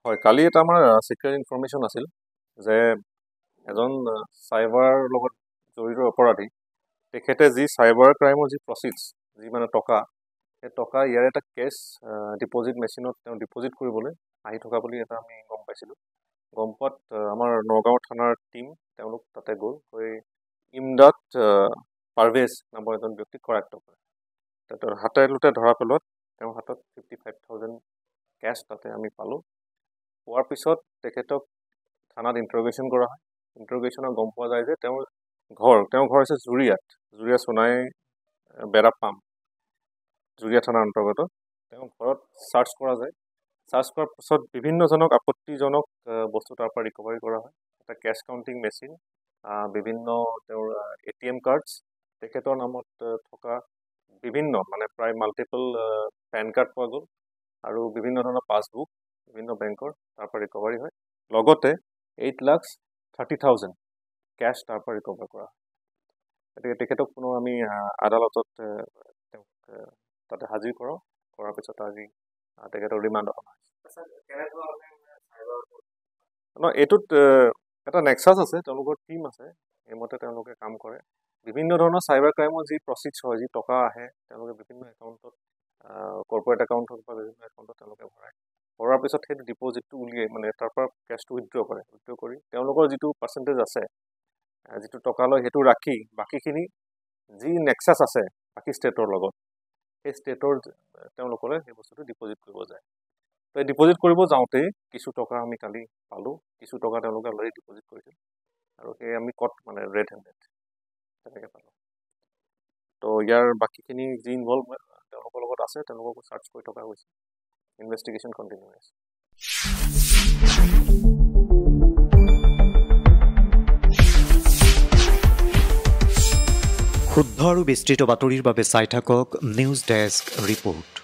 হয় কালি এটা আমাৰ সিক্ৰেট ইনফৰমেশ্যন আছিল যে এজন চাইবাৰ লগত জড়িত অপৰাধী তেখেতে যি চাইবাৰ ক্ৰাইমৰ যি প্ৰচিডছ যি মানে টকা সেই টকা ইয়াৰ এটা কেছ ডিপজিট মেচিনত তেওঁ ডিপজিট কৰিবলৈ আহি থকা বুলি এটা আমি গম পাইছিলোঁ। গম পোৱাত আমাৰ নগাঁও থানাৰ টীম তেওঁলোক তাতে গৈ ইমদাদ পাৰভেজ নামৰ এজন ব্যক্তিক কৰায়ত্ব কৰে। তাতে হাতে লোতে ধৰা পেলোৱাত তেওঁৰ হাতত 55,000 কেছ তাতে আমি পালোঁ। পোৱাৰ পিছত তেখেতক থানাত ইণ্টাৰগেশ্যন কৰা হয়। ইণ্টাৰগেশ্যনত গম পোৱা যায় যে তেওঁৰ ঘৰ হৈছে জুৰিয়া সোণাই বেৰাপাম জুৰিয়া থানাৰ অন্তৰ্গত। তেওঁৰ ঘৰত চাৰ্চ কৰা যায়। চাৰ্চ কৰাৰ পিছত বিভিন্নজনক আপত্তিজনক বস্তু তাৰ পৰা ৰিকভাৰী কৰা হয়। এটা কেছ কাউণ্টিং মেচিন, বিভিন্ন তেওঁৰ ATM কাৰ্ডছ, তেখেতৰ নামত থকা বিভিন্ন মানে প্ৰায় মাল্টিপল পেন কাৰ্ড পোৱা গ'ল আৰু বিভিন্ন ধৰণৰ পাছবুক বিভিন্ন বেংকৰ তাৰ পৰা ৰিকভাৰী হয়। লগতে 8,30,000 কেছ তাৰ পৰা ৰিকভাৰ কৰা হয়। গতিকে তেখেতক পুনৰ আমি আদালতত তেওঁক তাতে হাজিৰ কৰাৰ পিছত আজি তেখেতৰ ৰিমাণ্ড অনা হৈছে। এইটোত এটা নেক্সাছ আছে, তেওঁলোকৰ টীম আছে, সেইমতে তেওঁলোকে কাম কৰে। বিভিন্ন ধৰণৰ চাইবাৰ ক্ৰাইমৰ যি প্ৰচিডছ হয়, যি টকা আহে, তেওঁলোকে বিভিন্ন একাউণ্টত কৰ্পৰেট একাউণ্ট হওক বা বিভিন্ন একাউণ্টত তেওঁলোকে ভৰাৰ পিছত সেইটো ডিপজিটটো উলিয়াই মানে তাৰ পৰা কেছটো উইথড্ৰ কৰি তেওঁলোকৰ যিটো পাৰ্চেণ্টেজ আছে, যিটো টকা লয় সেইটো ৰাখি বাকীখিনি যি নেক্সাছ আছে বাকী ষ্টেটৰ লগত সেই ষ্টেটৰ তেওঁলোকলৈ সেই বস্তুটো ডিপজিট কৰিব যায়। তো এই ডিপজিট কৰিব যাওঁতেই কিছু টকা আমি কালি পালোঁ, কিছু টকা তেওঁলোকে অলৰেডি ডিপজিট কৰিছিল আৰু সেই আমি মানে ৰেড হেণ্ডেড তেনেকৈ পালোঁ। তো ইয়াৰ বাকীখিনি যি ইনভলভ তেওঁলোকৰ লগত আছে তেওঁলোককো চাৰ্চ কৰি থকা হৈছে। ইনভেষ্টিগেশ্যন কণ্টিনিউ হৈ আছে। শুদ্ধ আৰু বিস্তৃত বাতৰিৰ বাবে চাই থাকক নিউজ ডেস্ক ৰিপোৰ্ট।